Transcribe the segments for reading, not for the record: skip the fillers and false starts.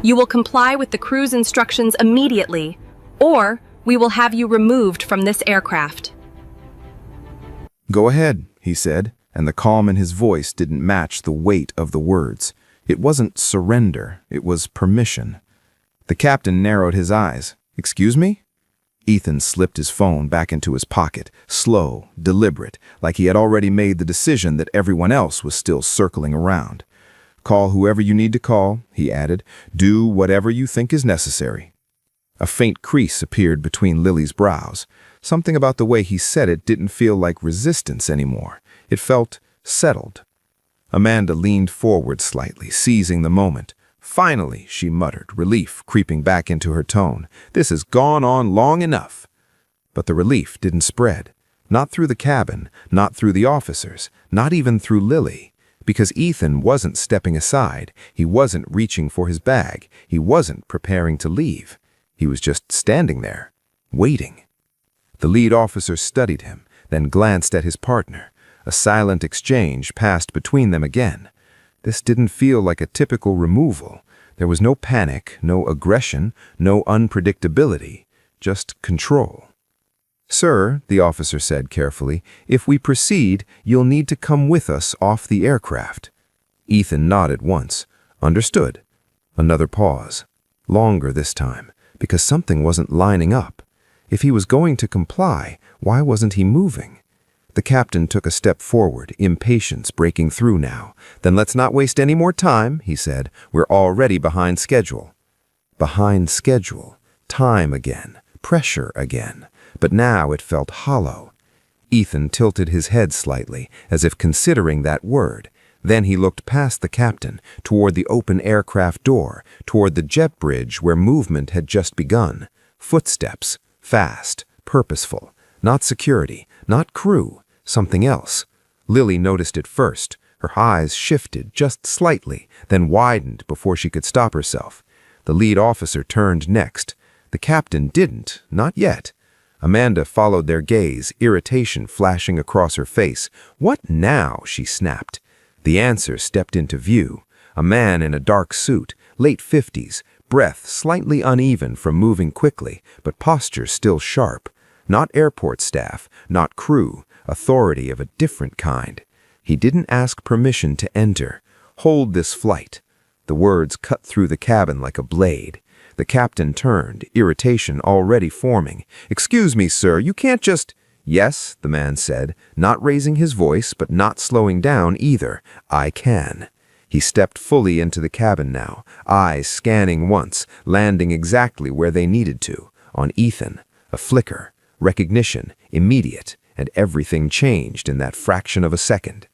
You will comply with the crew's instructions immediately, or we will have you removed from this aircraft. "Go ahead," he said, and the calm in his voice didn't match the weight of the words. It wasn't surrender, it was permission. The captain narrowed his eyes. "Excuse me?" Ethan slipped his phone back into his pocket, slow, deliberate, like he had already made the decision that everyone else was still circling around. "Call whoever you need to call," he added. "Do whatever you think is necessary." A faint crease appeared between Lily's brows. Something about the way he said it didn't feel like resistance anymore. It felt settled. Amanda leaned forward slightly, seizing the moment. "Finally," she muttered, relief creeping back into her tone. "This has gone on long enough." But the relief didn't spread. Not through the cabin, not through the officers, not even through Lily. Because Ethan wasn't stepping aside, he wasn't reaching for his bag, he wasn't preparing to leave. He was just standing there, waiting. The lead officer studied him, then glanced at his partner. A silent exchange passed between them again. This didn't feel like a typical removal. There was no panic, no aggression, no unpredictability, just control. "Sir," the officer said carefully, "if we proceed, you'll need to come with us off the aircraft." Ethan nodded once. Understood. Another pause. Longer this time, because something wasn't lining up. If he was going to comply, why wasn't he moving? The captain took a step forward, impatience breaking through now. "Then let's not waste any more time," he said. "We're already behind schedule." Behind schedule. Time again. Pressure again. But now it felt hollow. Ethan tilted his head slightly, as if considering that word. Then he looked past the captain, toward the open aircraft door, toward the jet bridge where movement had just begun. Footsteps. Fast. Purposeful. Not security. Not crew. Something else. Lily noticed it first. Her eyes shifted just slightly, then widened before she could stop herself. The lead officer turned next. The captain didn't, not yet. Amanda followed their gaze, irritation flashing across her face. "What now?" she snapped. The answer stepped into view. A man in a dark suit, late 50s, breath slightly uneven from moving quickly, but posture still sharp. Not airport staff, not crew, authority of a different kind. He didn't ask permission to enter. "Hold this flight." The words cut through the cabin like a blade. The captain turned, irritation already forming. "Excuse me, sir, you can't just—" "Yes," the man said, not raising his voice but not slowing down either. "I can." He stepped fully into the cabin now, eyes scanning once, landing exactly where they needed to, on Ethan. A flicker, recognition, immediate, and everything changed in that fraction of a second.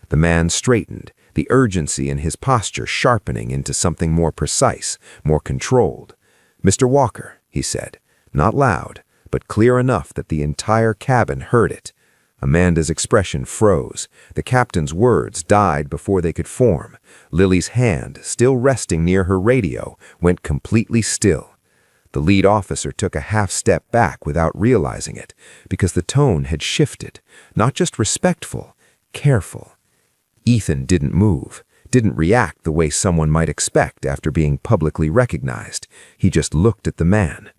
The man straightened, the urgency in his posture sharpening into something more precise, more controlled. "Mr. Walker," he said, not loud, but clear enough that the entire cabin heard it. Amanda's expression froze. The captain's words died before they could form. Lily's hand, still resting near her radio, went completely still. The lead officer took a half step back without realizing it, because the tone had shifted, not just respectful, careful. Ethan didn't move, didn't react the way someone might expect after being publicly recognized. He just looked at the man.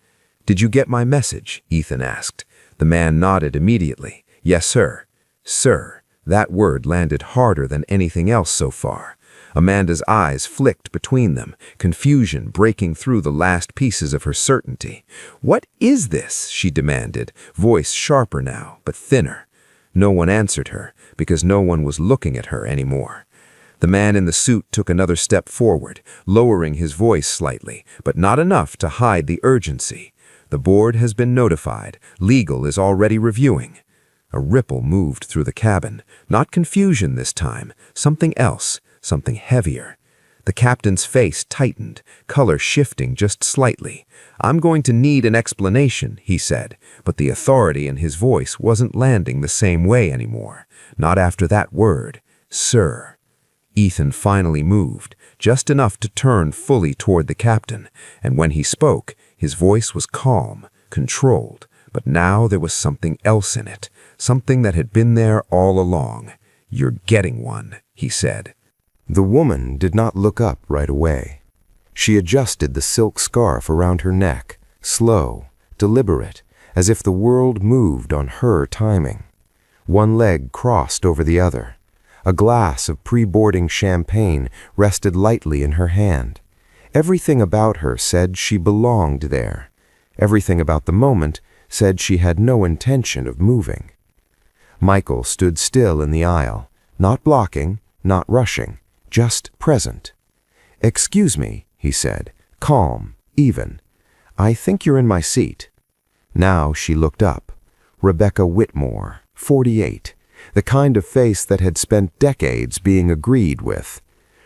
"Did you get my message?" Ethan asked. The man nodded immediately. "Yes, sir." "Sir." That word landed harder than anything else so far. Amanda's eyes flicked between them, confusion breaking through the last pieces of her certainty. "What is this?" she demanded, voice sharper now, but thinner. No one answered her, because no one was looking at her anymore. The man in the suit took another step forward, lowering his voice slightly, but not enough to hide the urgency. "The board has been notified. Legal is already reviewing." A ripple moved through the cabin. Not confusion this time, something else, something heavier. The captain's face tightened, color shifting just slightly. "I'm going to need an explanation," he said, but the authority in his voice wasn't landing the same way anymore. Not after that word, "Sir." Ethan finally moved, just enough to turn fully toward the captain, and when he spoke, his voice was calm, controlled, but now there was something else in it, something that had been there all along. "You're getting one," he said. The woman did not look up right away. She adjusted the silk scarf around her neck, slow, deliberate, as if the world moved on her timing. One leg crossed over the other. A glass of pre-boarding champagne rested lightly in her hand. Everything about her said she belonged there. Everything about the moment said she had no intention of moving. Michael stood still in the aisle, not blocking, not rushing, just present. "Excuse me," he said, calm, even. "I think you're in my seat." Now she looked up. Rebecca Whitmore, 48, the kind of face that had spent decades being agreed with.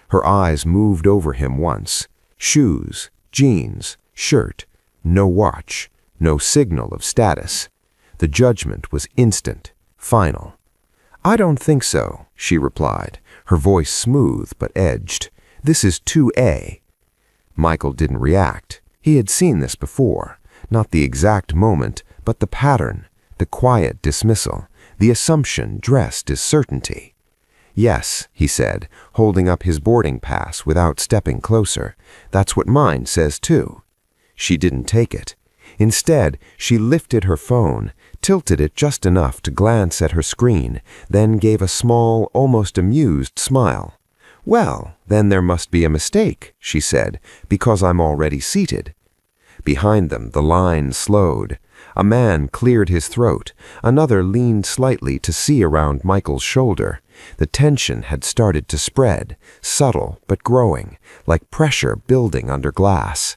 Her eyes moved over him once. Shoes, jeans, shirt, no watch, no signal of status. The judgment was instant, final. "I don't think so," she replied, her voice smooth but edged. "This is 2A. Michael didn't react. He had seen this before. Not the exact moment, but the pattern, the quiet dismissal, the assumption dressed as certainty. "Yes," he said, holding up his boarding pass without stepping closer. "That's what mine says too." She didn't take it. Instead, she lifted her phone, tilted it just enough to glance at her screen, then gave a small, almost amused smile. "Well, then there must be a mistake," she said, "because I'm already seated." Behind them, the line slowed. A man cleared his throat. Another leaned slightly to see around Michael's shoulder. The tension had started to spread, subtle but growing, like pressure building under glass.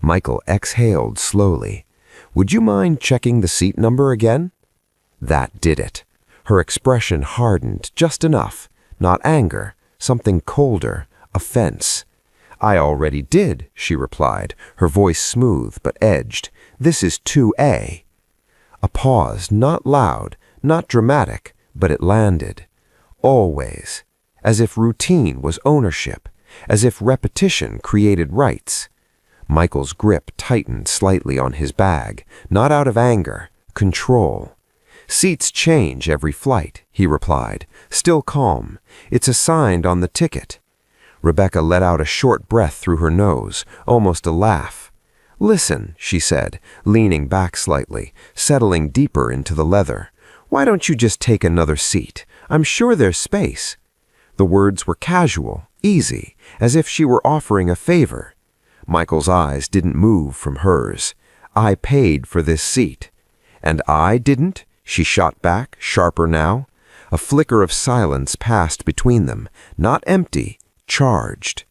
Michael exhaled slowly. "Would you mind checking the seat number again?" That did it. Her expression hardened just enough. Not anger, something colder, offense. "I already did," she replied, her voice smooth but edged. "This is 2A. A pause, not loud, not dramatic, but it landed. Always. As if routine was ownership, as if repetition created rights. Michael's grip tightened slightly on his bag, not out of anger, control. "Seats change every flight," he replied, still calm. "It's assigned on the ticket." Rebecca let out a short breath through her nose, almost a laugh. "Listen," she said, leaning back slightly, settling deeper into the leather. "Why don't you just take another seat? I'm sure there's space." The words were casual, easy, as if she were offering a favor. Michael's eyes didn't move from hers. "I paid for this seat." "And I didn't?" she shot back, sharper now. A flicker of silence passed between them, not empty, charged.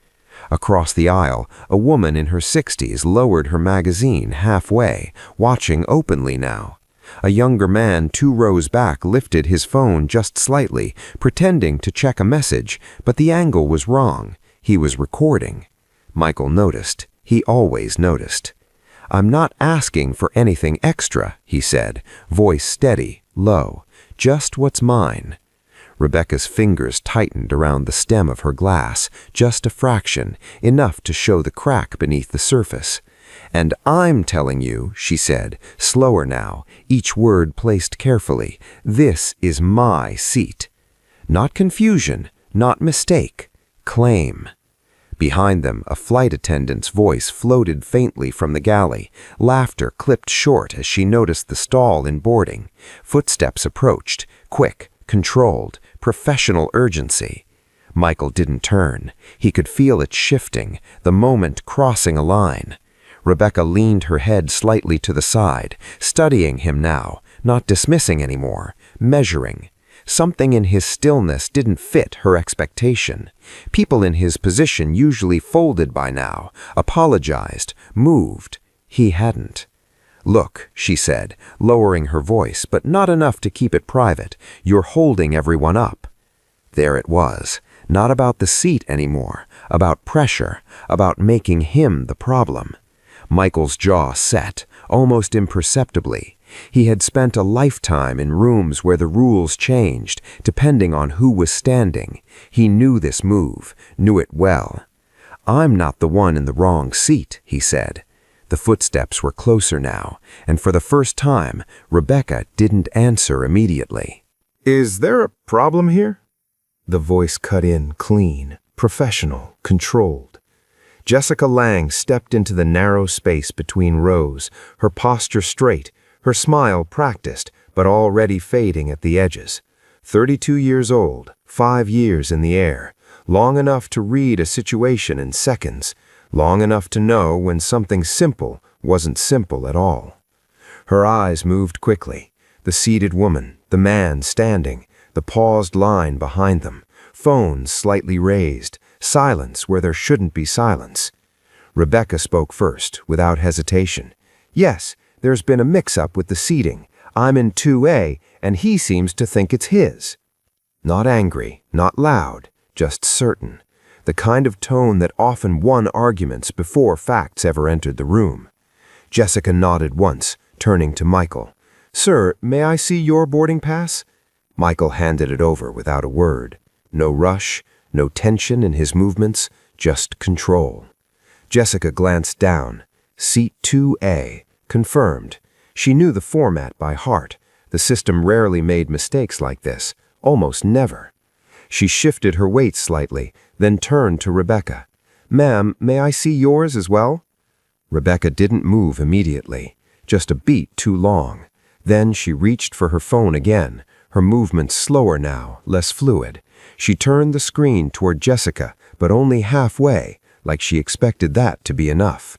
Across the aisle, a woman in her 60s lowered her magazine halfway, watching openly now. A younger man 2 rows back lifted his phone just slightly, pretending to check a message, but the angle was wrong. He was recording. Michael noticed. He always noticed. "I'm not asking for anything extra," he said, voice steady, low. "Just what's mine." Rebecca's fingers tightened around the stem of her glass, just a fraction, enough to show the crack beneath the surface. "And I'm telling you," she said, slower now, each word placed carefully, "this is my seat." Not confusion, not mistake, claim. Behind them, a flight attendant's voice floated faintly from the galley. Laughter clipped short as she noticed the stall in boarding. Footsteps approached, quick, controlled, professional urgency. Michael didn't turn. He could feel it shifting, the moment crossing a line. Rebecca leaned her head slightly to the side, studying him now, not dismissing anymore, measuring. Something in his stillness didn't fit her expectation. People in his position usually folded by now, apologized, moved. He hadn't. "Look," she said, lowering her voice, but not enough to keep it private, "you're holding everyone up." There it was. Not about the seat anymore, about pressure, about making him the problem. Michael's jaw set, almost imperceptibly. He had spent a lifetime in rooms where the rules changed, depending on who was standing. He knew this move, knew it well. "I'm not the one in the wrong seat," he said. The footsteps were closer now, and for the first time, Rebecca didn't answer immediately. "Is there a problem here?" The voice cut in clean, professional, controlled. Jessica Lange stepped into the narrow space between rows, her posture straight, her smile practiced, but already fading at the edges. 32 years old, 5 years in the air, long enough to read a situation in seconds, long enough to know when something simple wasn't simple at all. Her eyes moved quickly. The seated woman, the man standing, the paused line behind them, phones slightly raised, silence where there shouldn't be silence. Rebecca spoke first, without hesitation. "Yes, there's been a mix-up with the seating. I'm in 2A, and he seems to think it's his." Not angry, not loud, just certain. The kind of tone that often won arguments before facts ever entered the room. Jessica nodded once, turning to Michael. "Sir, may I see your boarding pass?" Michael handed it over without a word. No rush, no tension in his movements, just control. Jessica glanced down. Seat 2A. Confirmed. She knew the format by heart. The system rarely made mistakes like this, almost never. She shifted her weight slightly, then turned to Rebecca. "Ma'am, may I see yours as well?" Rebecca didn't move immediately, just a beat too long. Then she reached for her phone again, her movements slower now, less fluid. She turned the screen toward Jessica, but only halfway, like she expected that to be enough.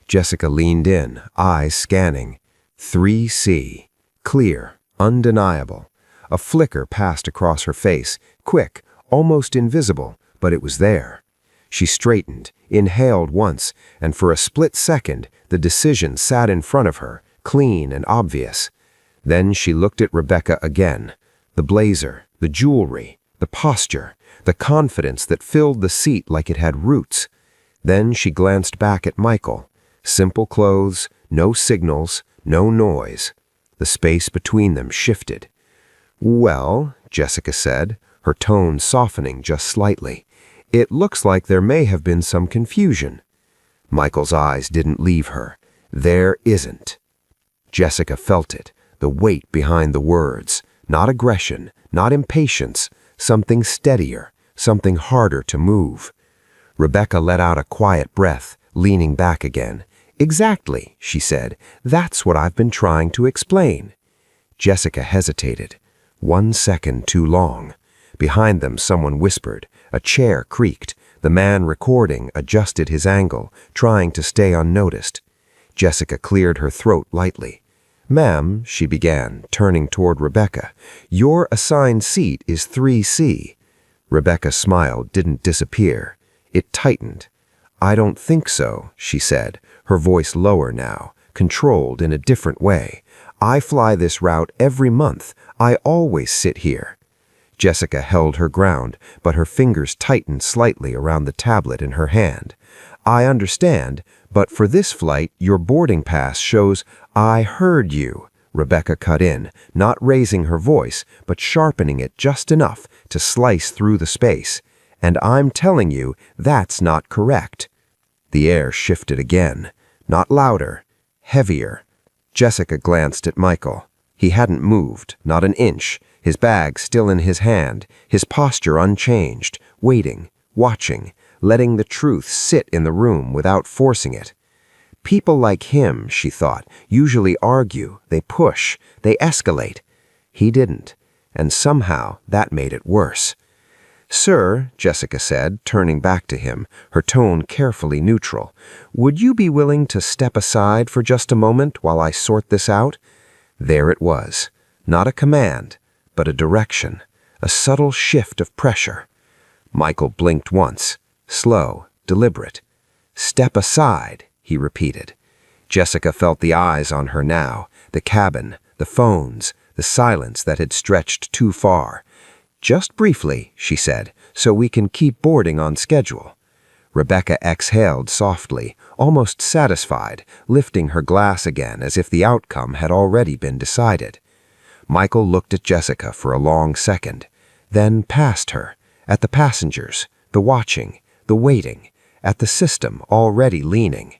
Jessica leaned in, eyes scanning. 3C. Clear, undeniable. A flicker passed across her face, quick, almost invisible, but it was there. She straightened, inhaled once, and for a split second, the decision sat in front of her, clean and obvious. Then she looked at Rebecca again. The blazer, the jewelry, the posture, the confidence that filled the seat like it had roots. Then she glanced back at Michael. Simple clothes, no signals, no noise. The space between them shifted. "Well," Jessica said, her tone softening just slightly, "it looks like there may have been some confusion." Michael's eyes didn't leave her. "There isn't." Jessica felt it, the weight behind the words. Not aggression, not impatience, something steadier, something harder to move. Rebecca let out a quiet breath, leaning back again. "Exactly," she said. "That's what I've been trying to explain." Jessica hesitated. 1 second too long. Behind them someone whispered. A chair creaked. The man recording adjusted his angle, trying to stay unnoticed. Jessica cleared her throat lightly. "Ma'am," she began, turning toward Rebecca, "your assigned seat is 3C. Rebecca's smile didn't disappear. It tightened. "I don't think so," she said, her voice lower now, controlled in a different way. "I fly this route every month. I always sit here." Jessica held her ground, but her fingers tightened slightly around the tablet in her hand. "I understand, but for this flight, your boarding pass shows—" "I heard you," Rebecca cut in, not raising her voice, but sharpening it just enough to slice through the space. "And I'm telling you, that's not correct." The air shifted again, not louder, heavier. Jessica glanced at Michael. He hadn't moved, not an inch, his bag still in his hand, his posture unchanged, waiting, watching, letting the truth sit in the room without forcing it. People like him, she thought, usually argue, they push, they escalate. He didn't, and somehow that made it worse. "Sir," Jessica said, turning back to him, her tone carefully neutral, "would you be willing to step aside for just a moment while I sort this out?" There it was, not a command, but a direction, a subtle shift of pressure. Michael blinked once, slow, deliberate. "Step aside," he repeated. Jessica felt the eyes on her now, the cabin, the phones, the silence that had stretched too far. "Just briefly," she said, "so we can keep boarding on schedule." Rebecca exhaled softly, almost satisfied, lifting her glass again as if the outcome had already been decided. Michael looked at Jessica for a long second, then past her, at the passengers, the watching, the waiting, at the system already leaning.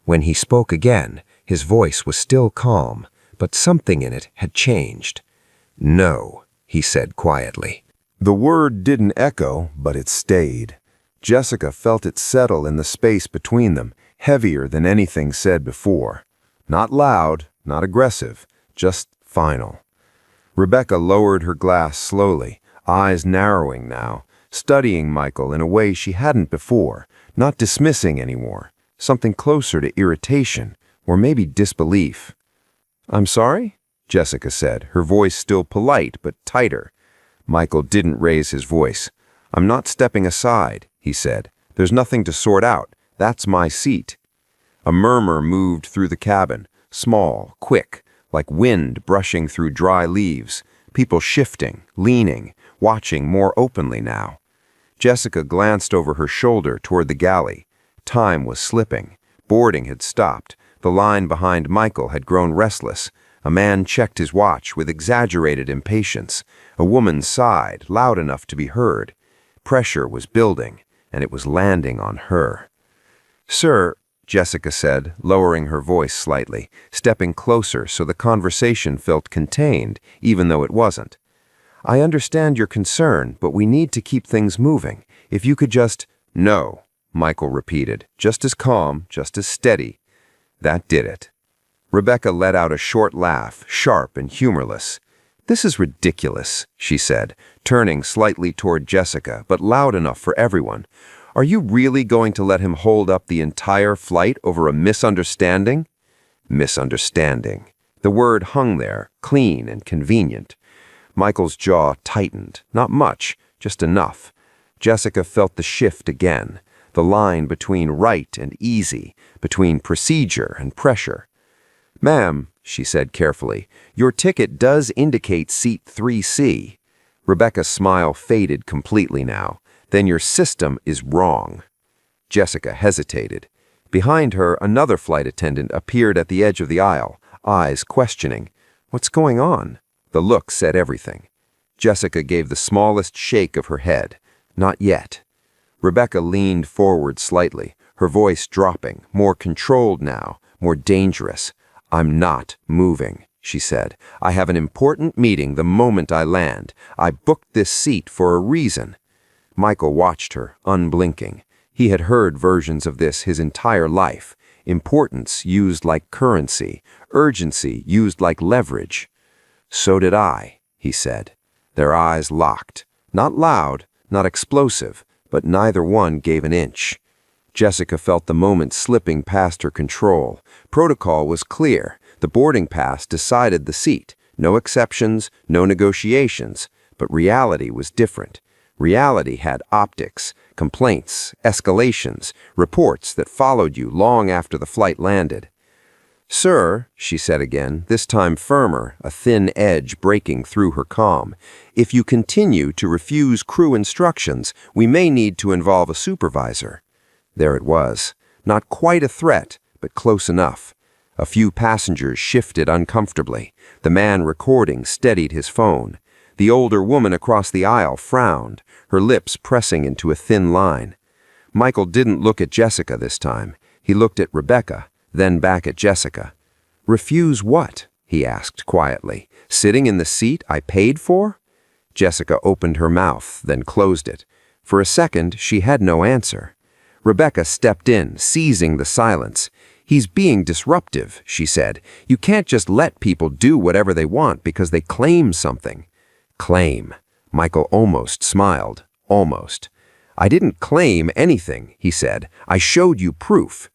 When he spoke again, his voice was still calm, but something in it had changed. "No," he said quietly. The word didn't echo, but it stayed. Jessica felt it settle in the space between them, heavier than anything said before. Not loud, not aggressive, just final. Rebecca lowered her glass slowly, eyes narrowing now, studying Michael in a way she hadn't before, not dismissing anymore, something closer to irritation, or maybe disbelief. "I'm sorry?" Jessica said, her voice still polite but tighter. Michael didn't raise his voice. "I'm not stepping aside," he said. "There's nothing to sort out. That's my seat." A murmur moved through the cabin, small, quick, like wind brushing through dry leaves, people shifting, leaning, watching more openly now. Jessica glanced over her shoulder toward the galley. Time was slipping. Boarding had stopped. The line behind Michael had grown restless. A man checked his watch with exaggerated impatience. A woman sighed, loud enough to be heard. Pressure was building, and it was landing on her. "Sir," Jessica said, lowering her voice slightly, stepping closer so the conversation felt contained, even though it wasn't. "I understand your concern, but we need to keep things moving. If you could just—" "No," Michael repeated, just as calm, just as steady. That did it. Rebecca let out a short laugh, sharp and humorless. "This is ridiculous," she said, turning slightly toward Jessica, but loud enough for everyone. "Are you really going to let him hold up the entire flight over a misunderstanding?" Misunderstanding. The word hung there, clean and convenient. Michael's jaw tightened. Not much, just enough. Jessica felt the shift again, the line between right and easy, between procedure and pressure. "Ma'am," she said carefully, "your ticket does indicate seat 3C. Rebecca's smile faded completely now. "Then your system is wrong." Jessica hesitated. Behind her, another flight attendant appeared at the edge of the aisle, eyes questioning. "What's going on?" The look said everything. Jessica gave the smallest shake of her head. "Not yet." Rebecca leaned forward slightly, her voice dropping, more controlled now, more dangerous. "I'm not moving," she said. "I have an important meeting the moment I land. I booked this seat for a reason." Michael watched her, unblinking. He had heard versions of this his entire life. Importance used like currency, urgency used like leverage. "So did I," he said. Their eyes locked. Not loud, not explosive, but neither one gave an inch. Jessica felt the moment slipping past her control. Protocol was clear. The boarding pass decided the seat. No exceptions, no negotiations. But reality was different. Reality had optics, complaints, escalations, reports that followed you long after the flight landed. "Sir," she said again, this time firmer, a thin edge breaking through her calm, "if you continue to refuse crew instructions, we may need to involve a supervisor." There it was. Not quite a threat, but close enough. A few passengers shifted uncomfortably. The man recording steadied his phone. The older woman across the aisle frowned, her lips pressing into a thin line. Michael didn't look at Jessica this time. He looked at Rebecca, then back at Jessica. "Refuse what?" he asked quietly. "Sitting in the seat I paid for?" Jessica opened her mouth, then closed it. For a second, she had no answer. Rebecca stepped in, seizing the silence. "He's being disruptive," she said. "You can't just let people do whatever they want because they claim something." Claim. Michael almost smiled. Almost. "I didn't claim anything," he said. "I showed you proof."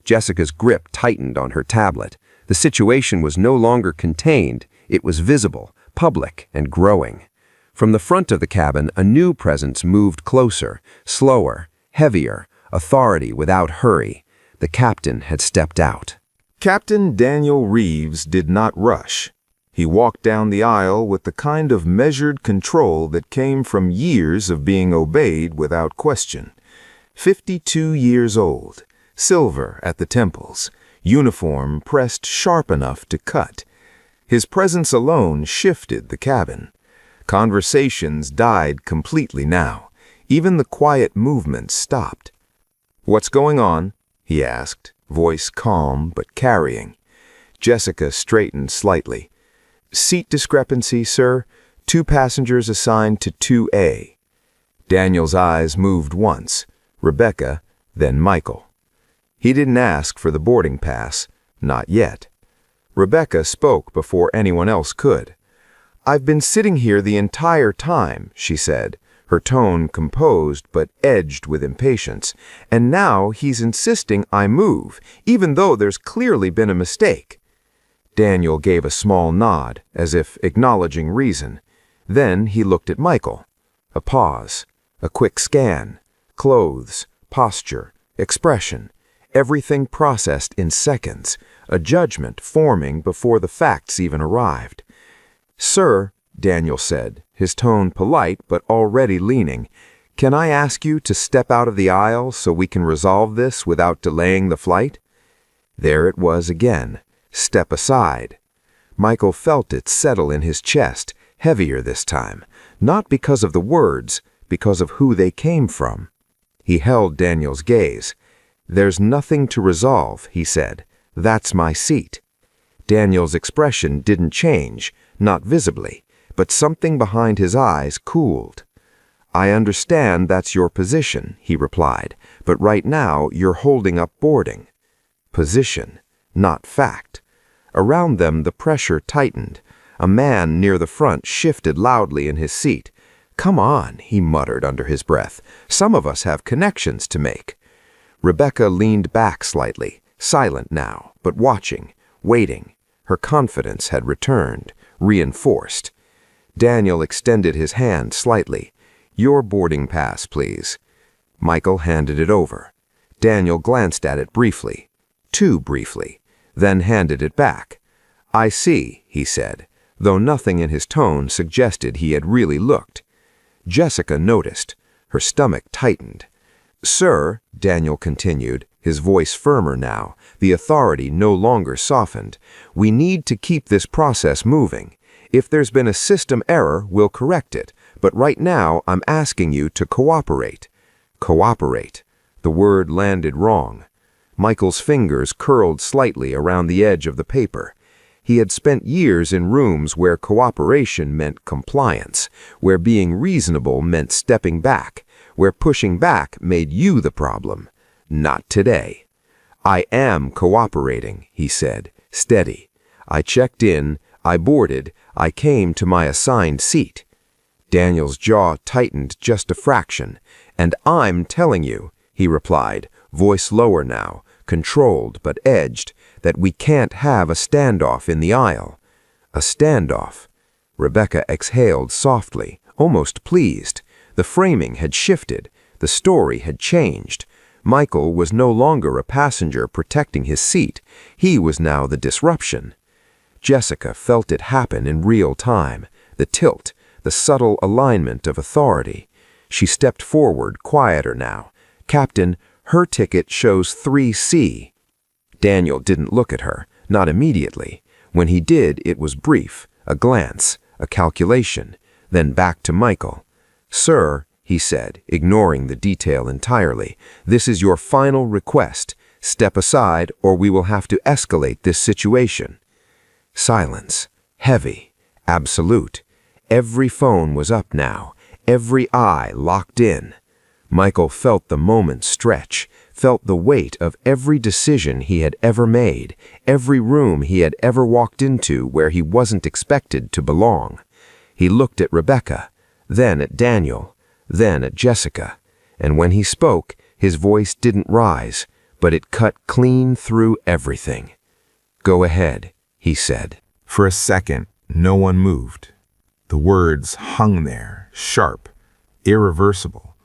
Jessica's grip tightened on her tablet. The situation was no longer contained. It was visible, public, and growing. From the front of the cabin, a new presence moved closer, slower, heavier, authority without hurry. The captain had stepped out. Captain Daniel Reeves did not rush. He walked down the aisle with the kind of measured control that came from years of being obeyed without question. 52 years old, silver at the temples, uniform pressed sharp enough to cut. His presence alone shifted the cabin. Conversations died completely now. Even the quiet movements stopped. "What's going on?" he asked, voice calm but carrying. Jessica straightened slightly. "Seat discrepancy, sir. 2 passengers assigned to 2A. Daniel's eyes moved once, Rebecca, then Michael. He didn't ask for the boarding pass, not yet. Rebecca spoke before anyone else could. "I've been sitting here the entire time," she said, her tone composed but edged with impatience, "and now he's insisting I move, even though there's clearly been a mistake." Daniel gave a small nod, as if acknowledging reason. Then he looked at Michael. A pause, a quick scan, clothes, posture, expression, everything processed in seconds, a judgment forming before the facts even arrived. "Sir," Daniel said, his tone polite but already leaning, "can I ask you to step out of the aisle so we can resolve this without delaying the flight?" There it was again. Step aside. Michael felt it settle in his chest, heavier this time, not because of the words, because of who they came from. He held Daniel's gaze. "There's nothing to resolve," he said. "That's my seat." Daniel's expression didn't change, not visibly, but something behind his eyes cooled. "I understand that's your position," he replied, "but right now you're holding up boarding." Position, not fact. Around them the pressure tightened. A man near the front shifted loudly in his seat. "Come on," he muttered under his breath. "Some of us have connections to make." Rebecca leaned back slightly, silent now, but watching, waiting. Her confidence had returned, reinforced. Daniel extended his hand slightly. "Your boarding pass, please." Michael handed it over. Daniel glanced at it briefly, too briefly, then handed it back. "I see," he said, though nothing in his tone suggested he had really looked. Jessica noticed. Her stomach tightened. "Sir," Daniel continued, his voice firmer now, the authority no longer softened, "we need to keep this process moving. If there's been a system error, we'll correct it, but right now I'm asking you to cooperate." Cooperate. The word landed wrong. Michael's fingers curled slightly around the edge of the paper. He had spent years in rooms where cooperation meant compliance, where being reasonable meant stepping back, where pushing back made you the problem. Not today. "I am cooperating," he said, steady. "I checked in, I boarded, I came to my assigned seat." Daniel's jaw tightened just a fraction. "And I'm telling you," he replied, voice lower now, controlled but edged, "that we can't have a standoff in the aisle." A standoff. Rebecca exhaled softly, almost pleased. The framing had shifted. The story had changed. Michael was no longer a passenger protecting his seat. He was now the disruption. Jessica felt it happen in real time, the tilt, the subtle alignment of authority. She stepped forward, quieter now. "Captain, her ticket shows 3C. Daniel didn't look at her, not immediately. When he did, it was brief, a glance, a calculation, then back to Michael. "Sir," he said, ignoring the detail entirely, "this is your final request. Step aside or we will have to escalate this situation." Silence. Heavy. Absolute. Every phone was up now. Every eye locked in. Michael felt the moment stretch, felt the weight of every decision he had ever made, every room he had ever walked into where he wasn't expected to belong. He looked at Rebecca, then at Daniel, then at Jessica, and when he spoke, his voice didn't rise, but it cut clean through everything. "Go ahead," he said. For a second, no one moved. The words hung there, sharp, irreversible.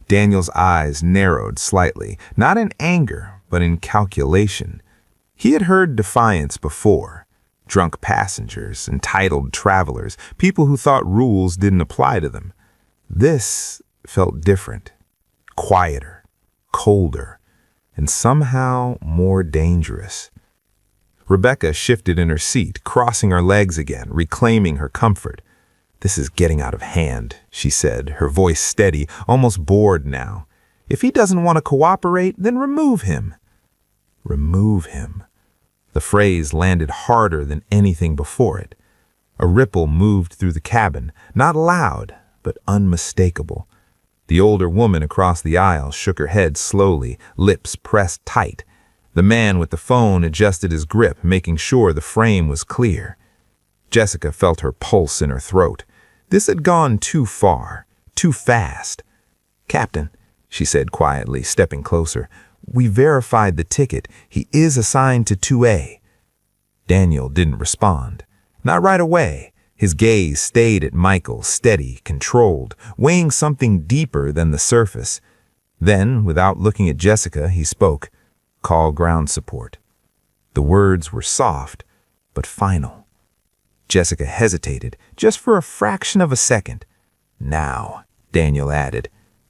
Daniel's eyes narrowed slightly, not in anger, but in calculation. He had heard defiance before. Drunk passengers, entitled travelers, people who thought rules didn't apply to them. This felt different, quieter, colder, and somehow more dangerous. Rebecca shifted in her seat, crossing her legs again, reclaiming her comfort. "This is getting out of hand," she said, her voice steady, almost bored now. "If he doesn't want to cooperate, then remove him." Remove him. The phrase landed harder than anything before it. A ripple moved through the cabin, not loud, but unmistakable. The older woman across the aisle shook her head slowly, lips pressed tight. The man with the phone adjusted his grip, making sure the frame was clear. Jessica felt her pulse in her throat. This had gone too far, too fast. "Captain," she said quietly, stepping closer, "we verified the ticket. He is assigned to 2A. Daniel didn't respond. Not right away. His gaze stayed at Michael, steady, controlled, weighing something deeper than the surface. Then, without looking at Jessica, he spoke, "Call ground support." The words were soft, but final. Jessica hesitated, just for a fraction of a second. "Now," Daniel added.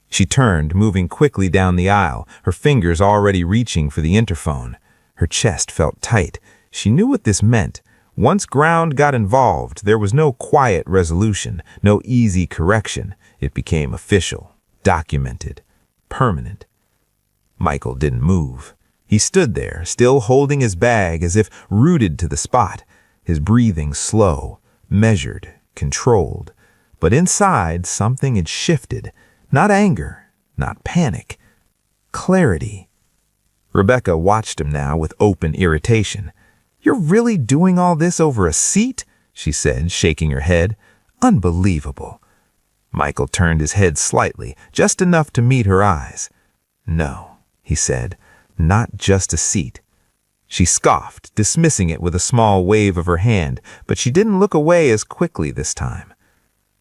She turned, moving quickly down the aisle, her fingers already reaching for the interphone. Her chest felt tight. She knew what this meant. Once ground got involved, there was no quiet resolution, no easy correction. It became official, documented, permanent. Michael didn't move. He stood there, still holding his bag as if rooted to the spot, his breathing slow, measured, controlled. But inside, something had shifted. Not anger, not panic. Clarity. Rebecca watched him now with open irritation. "You're really doing all this over a seat?" she said, shaking her head. "Unbelievable." Michael turned his head slightly, just enough to meet her eyes. "No," he said, "not just a seat." She scoffed, dismissing it with a small wave of her hand, but she didn't look away as quickly this time.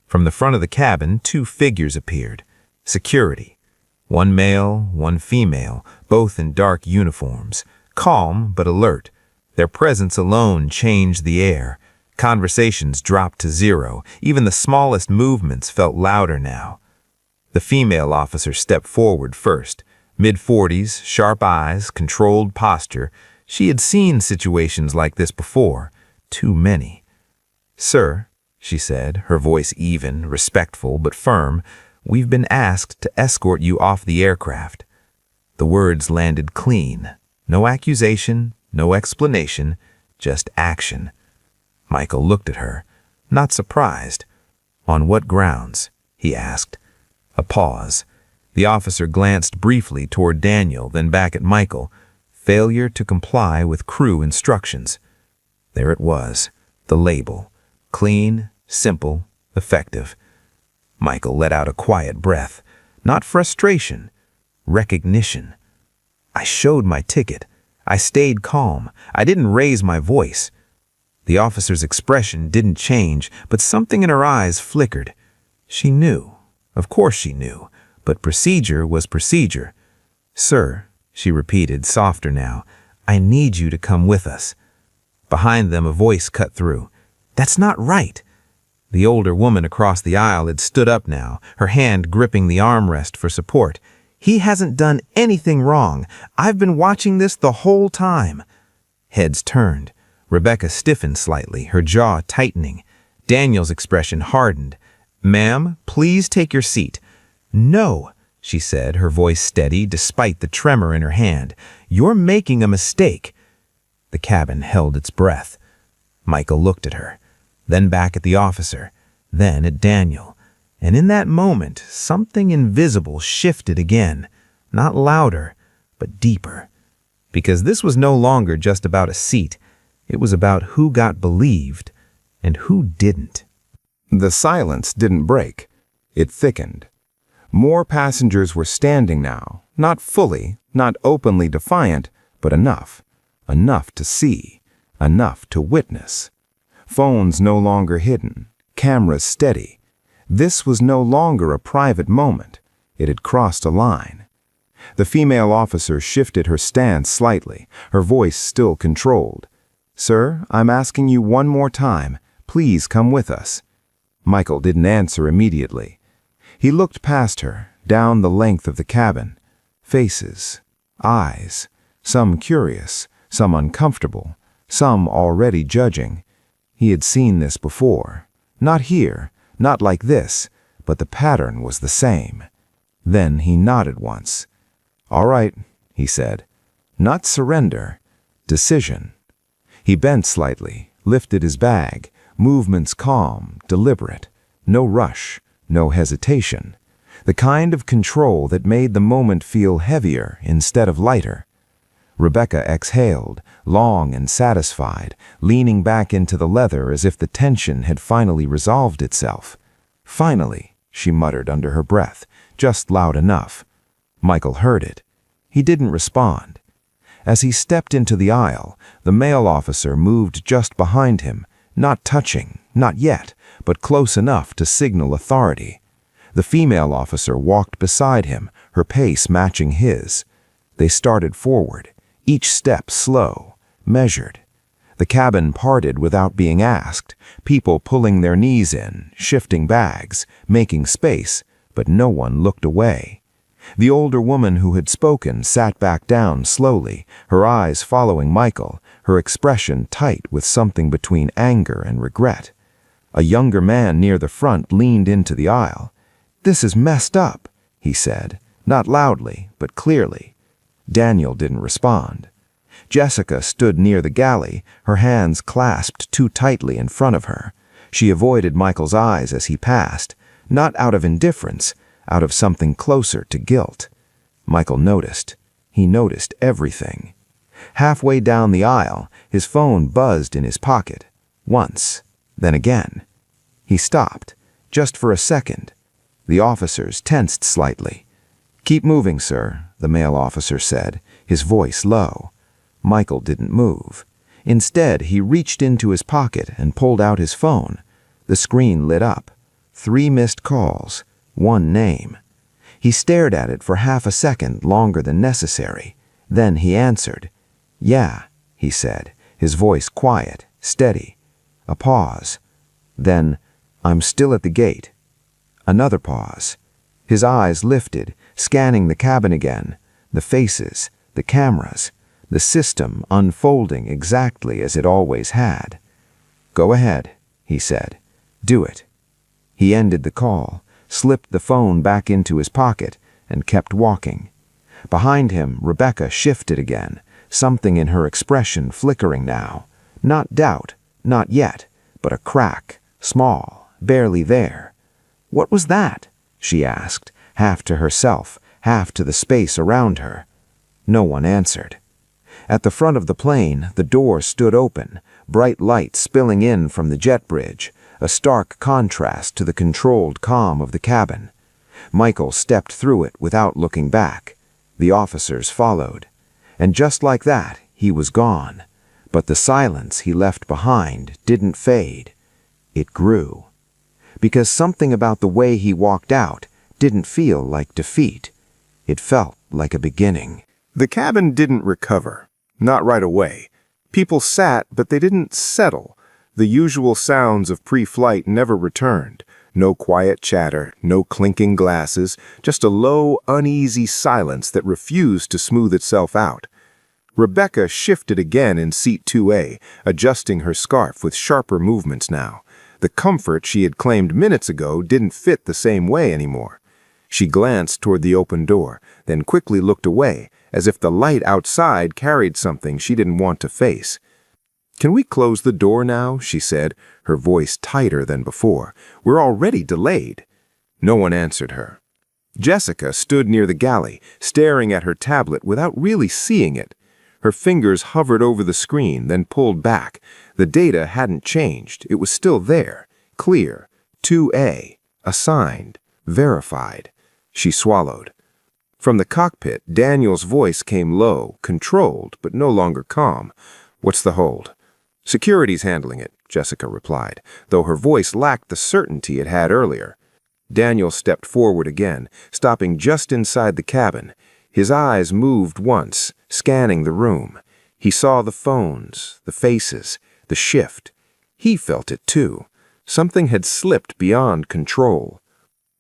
From the front of the cabin, two figures appeared. Security. One male, one female, both in dark uniforms, calm but alert. Their presence alone changed the air. Conversations dropped to zero. Even the smallest movements felt louder now. The female officer stepped forward first. Mid-40s, sharp eyes, controlled posture. She had seen situations like this before. Too many. "Sir," she said, her voice even, respectful but firm, "we've been asked to escort you off the aircraft." The words landed clean. No accusation, no explanation, just action. Michael looked at her, not surprised. "On what grounds?" he asked. A pause. The officer glanced briefly toward Daniel, then back at Michael. Failure to comply with crew instructions. There it was, the label. Clean, simple, effective. Michael let out a quiet breath. Not frustration, recognition. "I showed my ticket. I stayed calm. I didn't raise my voice." The officer's expression didn't change, but something in her eyes flickered. She knew. Of course she knew. But procedure was procedure. "Sir," she repeated, softer now, "I need you to come with us." Behind them a voice cut through. "That's not right." The older woman across the aisle had stood up now, her hand gripping the armrest for support. "He hasn't done anything wrong. I've been watching this the whole time." Heads turned. Rebecca stiffened slightly, her jaw tightening. Daniel's expression hardened. "Ma'am, please take your seat." "No," she said, her voice steady despite the tremor in her hand. "You're making a mistake." The cabin held its breath. Michael looked at her, then back at the officer, then at Daniel. And in that moment, something invisible shifted again, not louder, but deeper. Because this was no longer just about a seat. It was about who got believed and who didn't. The silence didn't break. It thickened. More passengers were standing now, not fully, not openly defiant, but enough. Enough to see, enough to witness. Phones no longer hidden, cameras steady. This was no longer a private moment. It had crossed a line. The female officer shifted her stance slightly, her voice still controlled. "Sir, I'm asking you one more time. Please come with us." Michael didn't answer immediately. He looked past her, down the length of the cabin. Faces, eyes, some curious, some uncomfortable, some already judging. He had seen this before. Not here, not like this, but the pattern was the same. Then he nodded once. "All right," he said. "Not surrender, decision." He bent slightly, lifted his bag, movements calm, deliberate. No rush, no hesitation. the kind of control that made the moment feel heavier instead of lighter. Rebecca exhaled, long and satisfied, leaning back into the leather as if the tension had finally resolved itself. "Finally," she muttered under her breath, just loud enough. Michael heard it. He didn't respond. As he stepped into the aisle, the male officer moved just behind him, not touching, not yet, but close enough to signal authority. The female officer walked beside him, her pace matching his. They started forward, each step slow, measured. The cabin parted without being asked, people pulling their knees in, shifting bags, making space, but no one looked away. The older woman who had spoken sat back down slowly, her eyes following Michael, her expression tight with something between anger and regret. A younger man near the front leaned into the aisle. "This is messed up," he said, not loudly, but clearly. Daniel didn't respond. Jessica stood near the galley, her hands clasped too tightly in front of her. She avoided Michael's eyes as he passed, not out of indifference, out of something closer to guilt. Michael noticed. He noticed everything. Halfway down the aisle, his phone buzzed in his pocket. Once, then again. He stopped, just for a second. The officers tensed slightly. "Keep moving, sir," the male officer said, his voice low. Michael didn't move. Instead, he reached into his pocket and pulled out his phone. The screen lit up. 3 missed calls, 1 name. He stared at it for half a second longer than necessary. Then he answered. "Yeah," he said, his voice quiet, steady. A pause. Then, "I'm still at the gate." Another pause. His eyes lifted, scanning the cabin again, the faces, the cameras, the system unfolding exactly as it always had. "Go ahead," he said. "Do it." He ended the call, slipped the phone back into his pocket, and kept walking. Behind him, Rebecca shifted again, something in her expression flickering now. Not doubt, not yet, but a crack, small, barely there. "What was that?" she asked, half to herself, half to the space around her. No one answered. At the front of the plane, the door stood open, bright light spilling in from the jet bridge, a stark contrast to the controlled calm of the cabin. Michael stepped through it without looking back. The officers followed. And just like that, he was gone. But the silence he left behind didn't fade. It grew. Because something about the way he walked out didn't feel like defeat. It felt like a beginning. The cabin didn't recover. Not right away. People sat, but they didn't settle. The usual sounds of pre-flight never returned. No quiet chatter, no clinking glasses, just a low, uneasy silence that refused to smooth itself out. Rebecca shifted again in seat 2A, adjusting her scarf with sharper movements now. The comfort she had claimed minutes ago didn't fit the same way anymore. She glanced toward the open door, then quickly looked away, as if the light outside carried something she didn't want to face. "Can we close the door now?" she said, her voice tighter than before. "We're already delayed." No one answered her. Jessica stood near the galley, staring at her tablet without really seeing it. Her fingers hovered over the screen, then pulled back. The data hadn't changed. It was still there, clear, 2A, assigned, verified. She swallowed. From the cockpit, Daniel's voice came low, controlled, but no longer calm. "What's the hold?" "Security's handling it," Jessica replied, though her voice lacked the certainty it had earlier. Daniel stepped forward again, stopping just inside the cabin. His eyes moved once, scanning the room. He saw the phones, the faces, the shift. He felt it too. Something had slipped beyond control.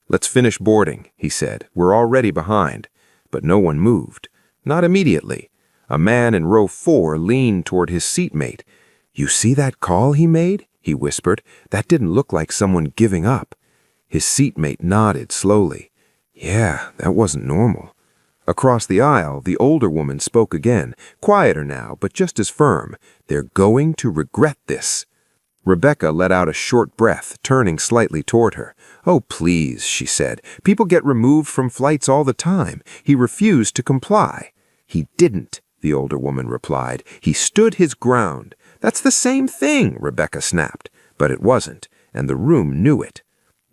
"Let's finish boarding," he said. "We're already behind." But no one moved. Not immediately. A man in row 4 leaned toward his seatmate. "You see that call he made?" he whispered. "That didn't look like someone giving up." His seatmate nodded slowly. "Yeah, that wasn't normal." Across the aisle, the older woman spoke again, quieter now, but just as firm. "They're going to regret this." Rebecca let out a short breath, turning slightly toward her. "Oh, please," she said. "People get removed from flights all the time. He refused to comply." "He didn't," the older woman replied. "He stood his ground." "That's the same thing," Rebecca snapped. But it wasn't, and the room knew it.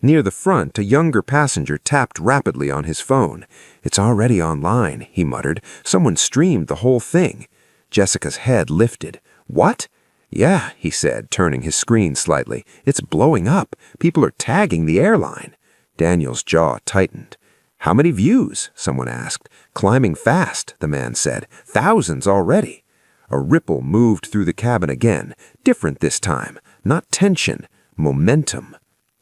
Near the front, a younger passenger tapped rapidly on his phone. "It's already online," he muttered. "Someone streamed the whole thing." Jessica's head lifted. "What?" "Yeah," he said, turning his screen slightly. "It's blowing up. People are tagging the airline." Daniel's jaw tightened. "How many views?" someone asked. "Climbing fast," the man said. "Thousands already." A ripple moved through the cabin again, different this time. Not tension, momentum.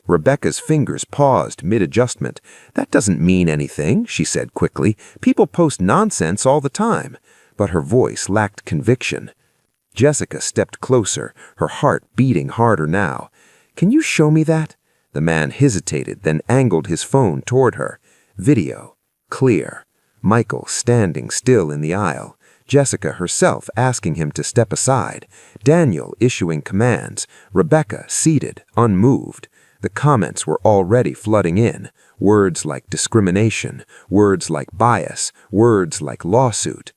Rebecca's fingers paused mid-adjustment. "That doesn't mean anything," she said quickly. "People post nonsense all the time." But her voice lacked conviction. Jessica stepped closer, her heart beating harder now. "Can you show me that?" The man hesitated, then angled his phone toward her. Video. Clear. Michael standing still in the aisle. Jessica herself asking him to step aside. Daniel issuing commands. Rebecca seated, unmoved. The comments were already flooding in. Words like discrimination, words like bias, words like lawsuit.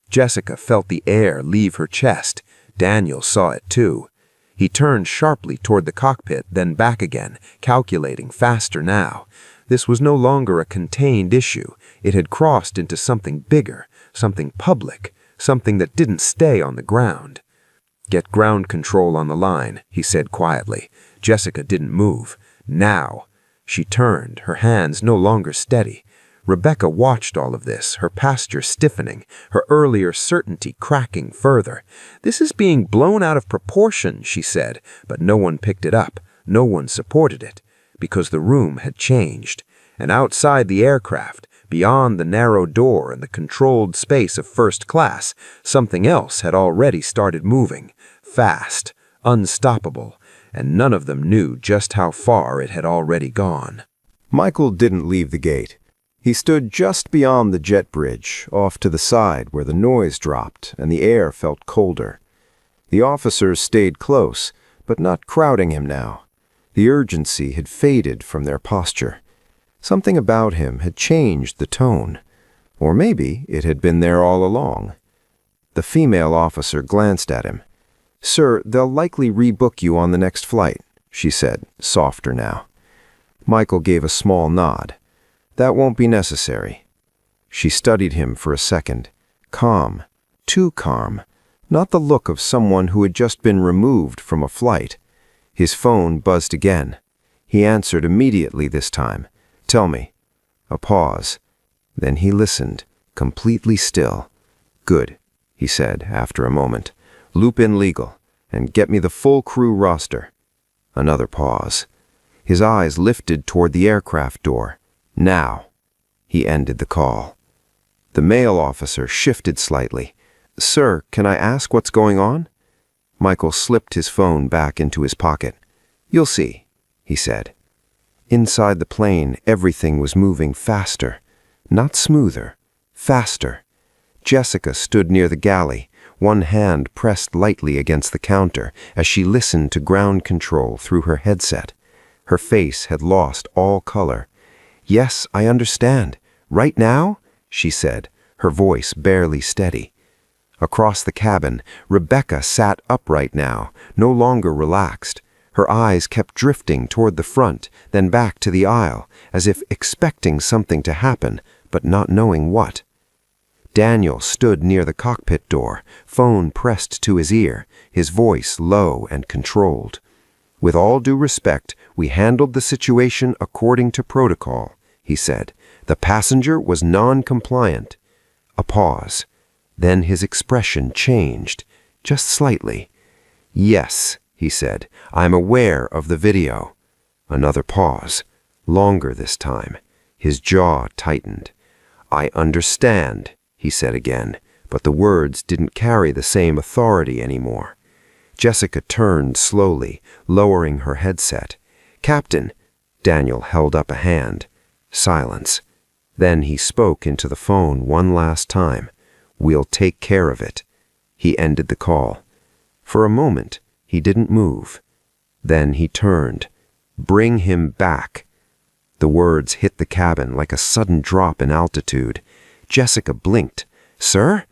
Jessica felt the air leave her chest. Daniel saw it too. He turned sharply toward the cockpit, then back again, calculating faster now. This was no longer a contained issue. It had crossed into something bigger, something public, something that didn't stay on the ground. "Get ground control on the line," he said quietly. Jessica didn't move. "Now." She turned, her hands no longer steady. Rebecca watched all of this, her posture stiffening, her earlier certainty cracking further. "This is being blown out of proportion," she said, but no one picked it up. No one supported it, because the room had changed. And outside the aircraft, beyond the narrow door and the controlled space of first class, something else had already started moving, fast, unstoppable, and none of them knew just how far it had already gone. Michael didn't leave the gate. He stood just beyond the jet bridge, off to the side where the noise dropped and the air felt colder. The officers stayed close, but not crowding him now. The urgency had faded from their posture. Something about him had changed the tone. Or maybe it had been there all along. The female officer glanced at him. "Sir, they'll likely rebook you on the next flight," she said, softer now. Michael gave a small nod. "That won't be necessary." She studied him for a second. Calm. Too calm. Not the look of someone who had just been removed from a flight. His phone buzzed again. He answered immediately this time. "Tell me." A pause. Then he listened, completely still. "Good," he said after a moment. "Loop in legal, and get me the full crew roster." Another pause. His eyes lifted toward the aircraft door. "Now." He ended the call. The male officer shifted slightly. "Sir, can I ask what's going on?" Michael slipped his phone back into his pocket. "You'll see," he said. Inside the plane, everything was moving faster. Not smoother. Faster. Jessica stood near the galley, one hand pressed lightly against the counter as she listened to ground control through her headset. Her face had lost all color. "Yes, I understand. Right now?" she said, her voice barely steady. Across the cabin, Rebecca sat upright now, no longer relaxed. Her eyes kept drifting toward the front, then back to the aisle, as if expecting something to happen, but not knowing what. Daniel stood near the cockpit door, phone pressed to his ear, his voice low and controlled. "With all due respect, we handled the situation according to protocol," he said. "The passenger was non-compliant." A pause. Then his expression changed, just slightly. "Yes," he said, "I'm aware of the video." Another pause. Longer this time. His jaw tightened. "I understand," he said again, but the words didn't carry the same authority anymore. Jessica turned slowly, lowering her headset. "Captain," Daniel held up a hand. Silence. Then he spoke into the phone one last time. "We'll take care of it." He ended the call. For a moment, he didn't move. Then he turned. "Bring him back." The words hit the cabin like a sudden drop in altitude. Jessica blinked. "Sir?"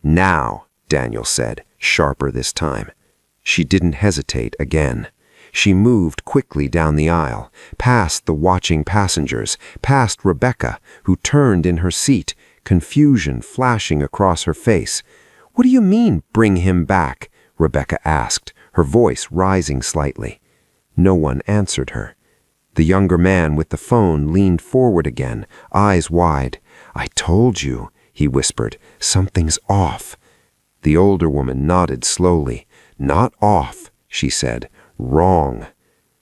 "Now," Daniel said, sharper this time. She didn't hesitate again. She moved quickly down the aisle, past the watching passengers, past Rebecca, who turned in her seat, confusion flashing across her face. "What do you mean, bring him back?" Rebecca asked, her voice rising slightly. No one answered her. The younger man with the phone leaned forward again, eyes wide. "I told you," he whispered, "something's off." The older woman nodded slowly. "Not off," she said. "Wrong."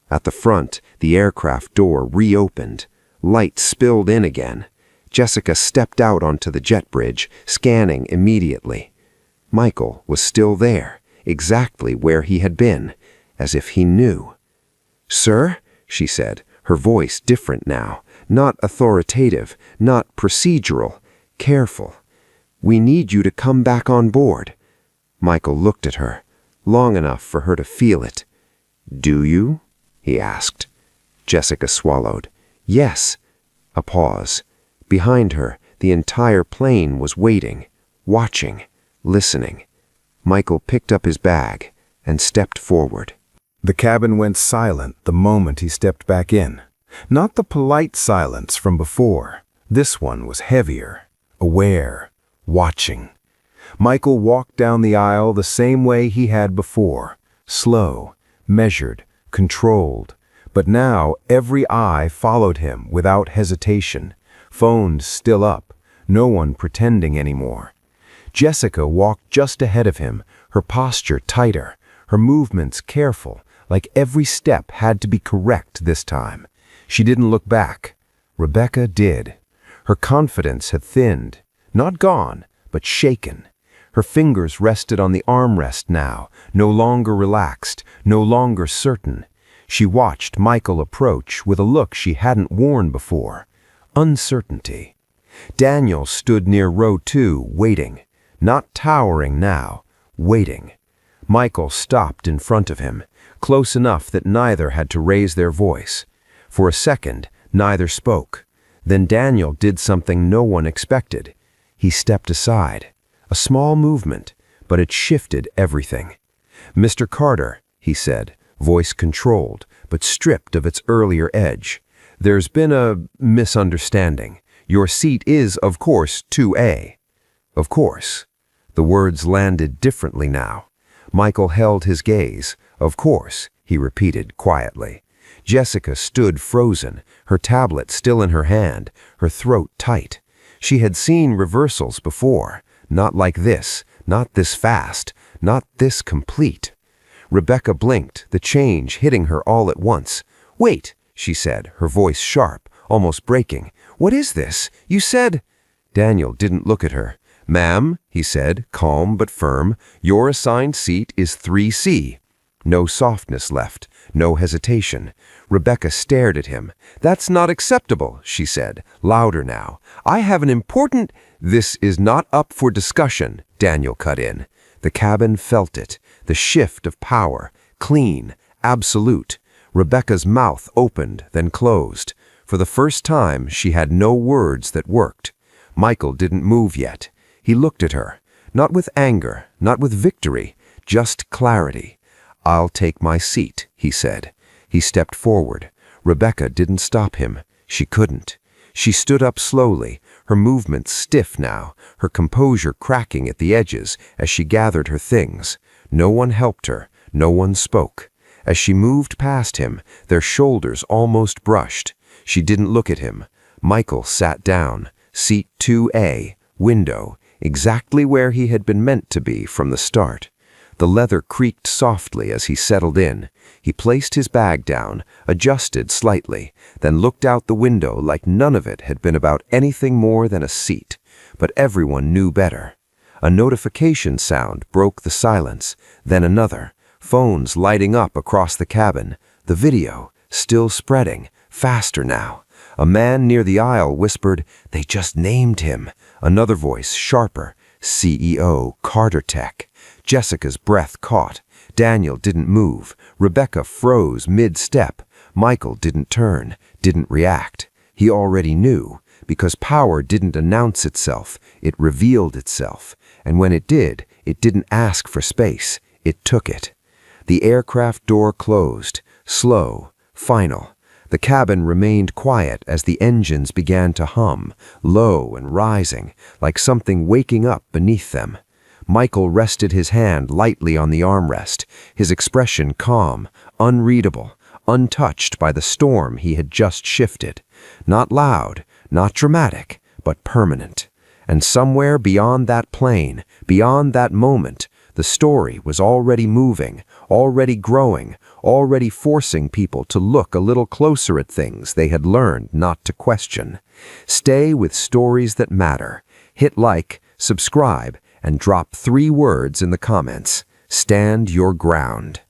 At the front, the aircraft door reopened. Light spilled in again. Jessica stepped out onto the jet bridge, scanning immediately. Michael was still there, exactly where he had been, as if he knew. "Sir?" she said, her voice different now, not authoritative, not procedural, careful. "We need you to come back on board." Michael looked at her, long enough for her to feel it. "Do you?" he asked. Jessica swallowed. "Yes." A pause. Behind her, the entire plane was waiting, watching, listening. Michael picked up his bag and stepped forward. The cabin went silent the moment he stepped back in. Not the polite silence from before. This one was heavier, aware, watching. Michael walked down the aisle the same way he had before, slow, measured, controlled. But now every eye followed him without hesitation, phones still up, no one pretending anymore. Jessica walked just ahead of him, her posture tighter, her movements careful, like every step had to be correct this time. She didn't look back. Rebecca did. Her confidence had thinned, not gone, but shaken. Her fingers rested on the armrest now, no longer relaxed, no longer certain. She watched Michael approach with a look she hadn't worn before. Uncertainty. Daniel stood near row 2, waiting. Not towering now, waiting. Michael stopped in front of him, close enough that neither had to raise their voice. For a second, neither spoke. Then Daniel did something no one expected. He stepped aside. A small movement, but it shifted everything. "Mr. Carter," he said, voice controlled, but stripped of its earlier edge. "There's been a misunderstanding. Your seat is, of course, 2A. "Of course." The words landed differently now. Michael held his gaze. "Of course," he repeated quietly. Jessica stood frozen, her tablet still in her hand, her throat tight. She had seen reversals before, not like this, not this fast, not this complete. Rebecca blinked, the change hitting her all at once. "Wait," she said, her voice sharp, almost breaking. "What is this? You said—" Daniel didn't look at her. "Ma'am," he said, calm but firm, "your assigned seat is 3C. No softness left, no hesitation. Rebecca stared at him. "That's not acceptable," she said, louder now. "I have an important—" "This is not up for discussion," Daniel cut in. The cabin felt it, the shift of power, clean, absolute. Rebecca's mouth opened, then closed. For the first time, she had no words that worked. Michael didn't move yet. He looked at her, not with anger, not with victory, just clarity. "I'll take my seat," he said. He stepped forward. Rebecca didn't stop him. She couldn't. She stood up slowly, her movements stiff now, her composure cracking at the edges as she gathered her things. No one helped her. No one spoke. As she moved past him, their shoulders almost brushed. She didn't look at him. Michael sat down. Seat 2A, window, exactly where he had been meant to be from the start. The leather creaked softly as he settled in. He placed his bag down, adjusted slightly, then looked out the window like none of it had been about anything more than a seat. But everyone knew better. A notification sound broke the silence, then another, phones lighting up across the cabin, the video still spreading, faster now. A man near the aisle whispered, "They just named him." Another voice, sharper, "CEO, Carter Tech." Jessica's breath caught. Daniel didn't move. Rebecca froze mid-step. Michael didn't turn, didn't react. He already knew, because power didn't announce itself, it revealed itself. And when it didn't ask for space, it took it. The aircraft door closed, slow, final. The cabin remained quiet as the engines began to hum, low and rising, like something waking up beneath them. Michael rested his hand lightly on the armrest, his expression calm, unreadable, untouched by the storm he had just shifted. Not loud, not dramatic, but permanent. And somewhere beyond that plane, beyond that moment, the story was already moving, already growing, already forcing people to look a little closer at things they had learned not to question. Stay with stories that matter. Hit like, subscribe, and drop 3 words in the comments. Stand your ground.